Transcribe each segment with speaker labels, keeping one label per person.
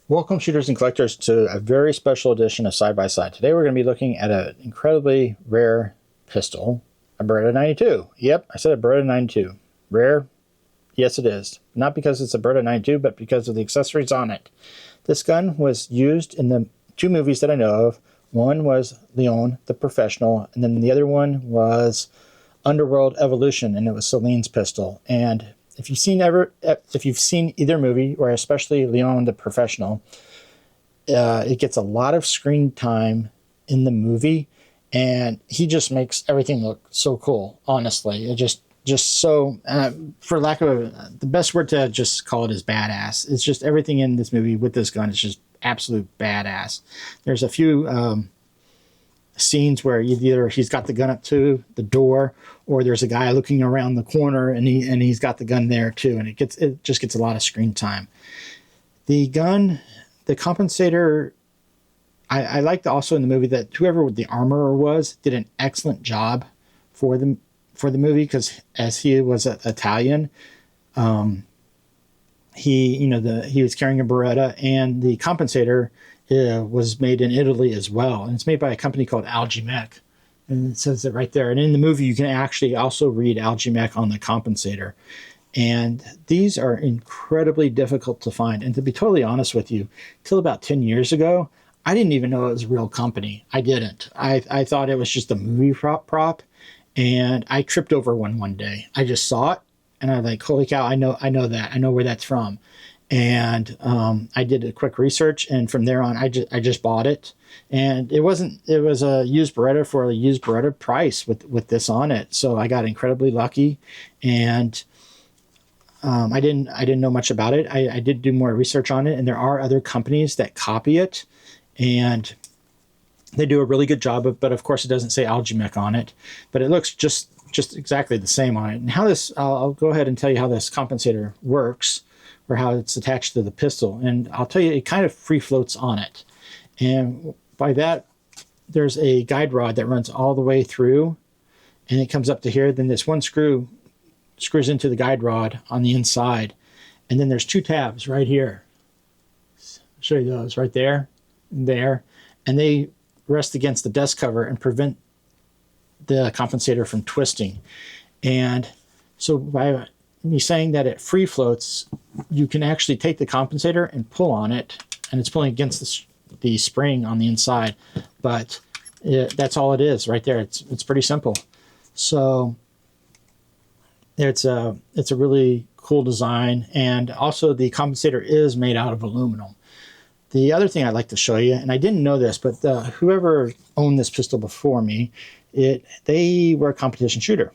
Speaker 1: Welcome, shooters and collectors, to a very special edition of Side by Side. Today we're going to be looking at an incredibly rare pistol, a Beretta 92. Yep, I said a Beretta 92. Rare? Yes, it is. Not because it's a Beretta 92, but because of the accessories on it. This gun was used in the two movies that I know of. One was Leon, the Professional, and then the other one was Underworld Evolution, and it was Celine's pistol. And if you've seen either movie, or especially Leon the Professional, it gets a lot of screen time in the movie, and he just makes everything look so cool. Honestly, it just so, for lack of the best word to just call it, is badass. It's just everything in this movie with this gun is just absolute badass. There's a few scenes where either he's got the gun up to the door, or there's a guy looking around the corner and he's got the gun there too, and it just gets a lot of screen time. The gun, the compensator, I liked also in the movie that whoever the armorer was did an excellent job for the movie, because as he was Italian, he was carrying a Beretta, and the compensator was made in Italy as well, and it's made by a company called Algi MEC, and it says it right there. And in the movie, you can actually also read Algi MEC on the compensator. And these are incredibly difficult to find. And to be totally honest with you, till about 10 years ago, I didn't even know it was a real company. I didn't. I thought it was just a movie prop, and I tripped over one day. I just saw it, and I was like, holy cow! I know that. I know where that's from. And I did a quick research, and from there on, I just bought it. And it was a used Beretta for a used Beretta price with this on it. So I got incredibly lucky, and I didn't know much about it. I did do more research on it, and there are other companies that copy it, and they do a really good job of. But of course, it doesn't say Algi MEC on it, but it looks just exactly the same on it. And how this, I'll go ahead and tell you how this compensator works, or how it's attached to the pistol. And I'll tell you, it kind of free floats on it. And by that, there's a guide rod that runs all the way through, and it comes up to here. Then this one screw screws into the guide rod on the inside. And then there's two tabs right here. I'll show you those right there and there. And they rest against the desk cover and prevent the compensator from twisting. And so by me saying that it free floats, you can actually take the compensator and pull on it, and it's pulling against the spring on the inside. But that's all it is right there. It's pretty simple. So it's a really cool design, and also the compensator is made out of aluminum. The other thing I'd like to show you, and I didn't know this, but whoever owned this pistol before me, they were a competition shooter.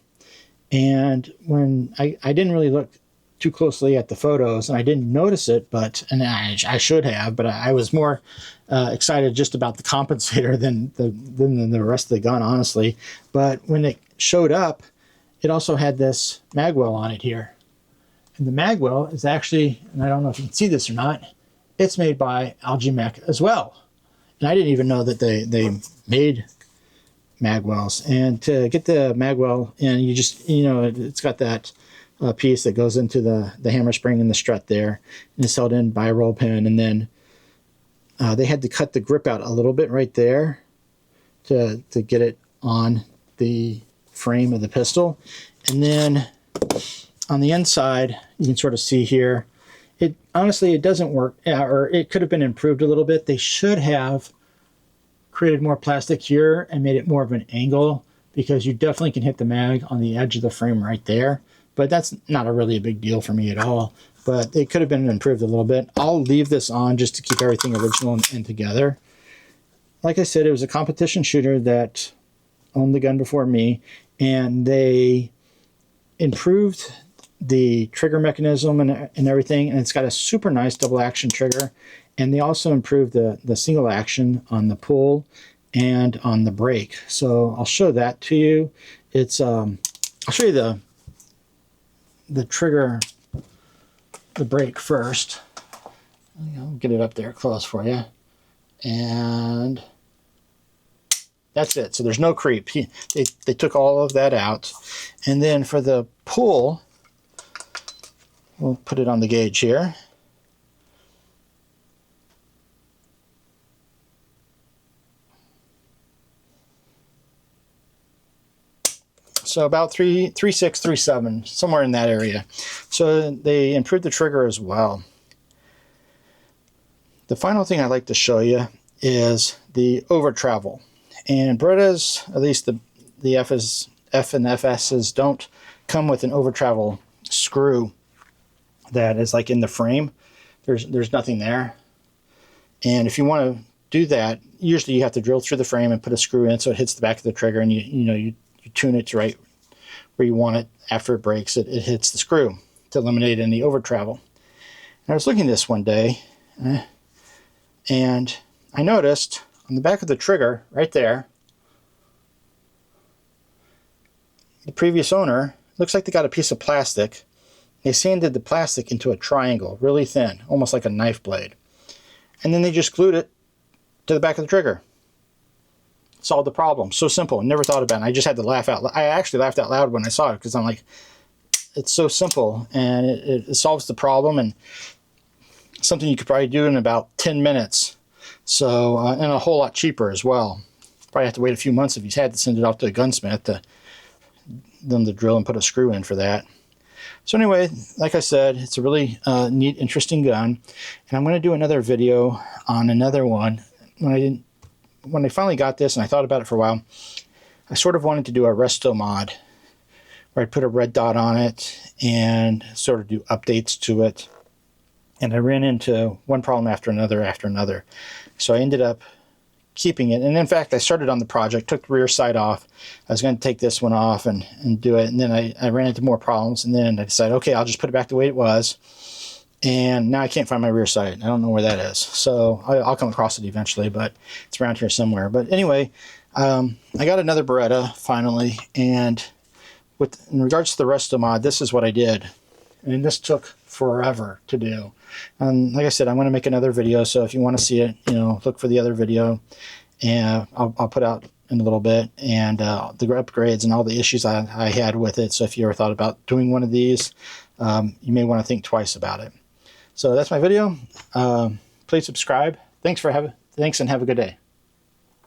Speaker 1: And when I didn't really look too closely at the photos, and I didn't notice it, and I should have, but I was more excited just about the compensator than the rest of the gun, honestly. But when it showed up, it also had this magwell on it here. And the magwell is actually, and I don't know if you can see this or not, it's made by Algi MEC as well. And I didn't even know that they made magwells. And to get the magwell in, you just, it's got that piece that goes into the hammer spring and the strut there, and it's held in by a roll pin. And then they had to cut the grip out a little bit right there to get it on the frame of the pistol. And then on the inside, you can sort of see here, honestly, it doesn't work, or it could have been improved a little bit. They should have created more plastic here and made it more of an angle, because you definitely can hit the mag on the edge of the frame right there. But that's not really a big deal for me at all. But it could have been improved a little bit. I'll leave this on just to keep everything original and together. Like I said, it was a competition shooter that owned the gun before me, and they improved the trigger mechanism and everything, and it's got a super nice double action trigger. And they also improved the single action on the pull and on the brake. So I'll show that to you. It's I'll show you the trigger, the brake first. I'll get it up there close for you. And that's it. So there's no creep. They took all of that out. And then for the pull, we'll put it on the gauge here. So about 3.6, 3.7, somewhere in that area. So they improved the trigger as well. The final thing I'd like to show you is the Overtravel. And Berettas, at least the F and FSs, don't come with an Overtravel screw that is like in the frame. There's nothing there. And if you want to do that, usually you have to drill through the frame and put a screw in so it hits the back of the trigger, and you tune it to right where you want it. After it breaks, it hits the screw to eliminate any Overtravel. And I was looking at this one day, and I noticed on the back of the trigger, right there, the previous owner, looks like they got a piece of plastic. They sanded the plastic into a triangle, really thin, almost like a knife blade. And then they just glued it to the back of the trigger. Solved the problem. So simple. Never thought about it. I just had to laugh out loud. I actually laughed out loud when I saw it, because I'm like, it's so simple, and it solves the problem, and something you could probably do in about 10 minutes. So, and a whole lot cheaper as well. Probably have to wait a few months if you had to send it off to a gunsmith to them to drill and put a screw in for that. So anyway, like I said, it's a really neat, interesting gun, and I'm going to do another video on another one. When I finally got this and I thought about it for a while, I sort of wanted to do a Restomod, where I'd put a red dot on it and sort of do updates to it. And I ran into one problem after another. So I ended up keeping it. And in fact, I started on the project, took the rear sight off. I was going to take this one off and do it. And then I ran into more problems. And then I decided, okay, I'll just put it back the way it was. And now I can't find my rear sight. I don't know where that is. So I'll come across it eventually, but it's around here somewhere. But anyway, I got another Beretta finally. And in regards to the Restomod, this is what I did. And this took forever to do. And like I said, I'm going to make another video, so if you want to see it, look for the other video, and I'll put out in a little bit, and the upgrades and all the issues I had with it. So if you ever thought about doing one of these, you may want to think twice about it. So that's my video. Please subscribe. Thanks and have a good day.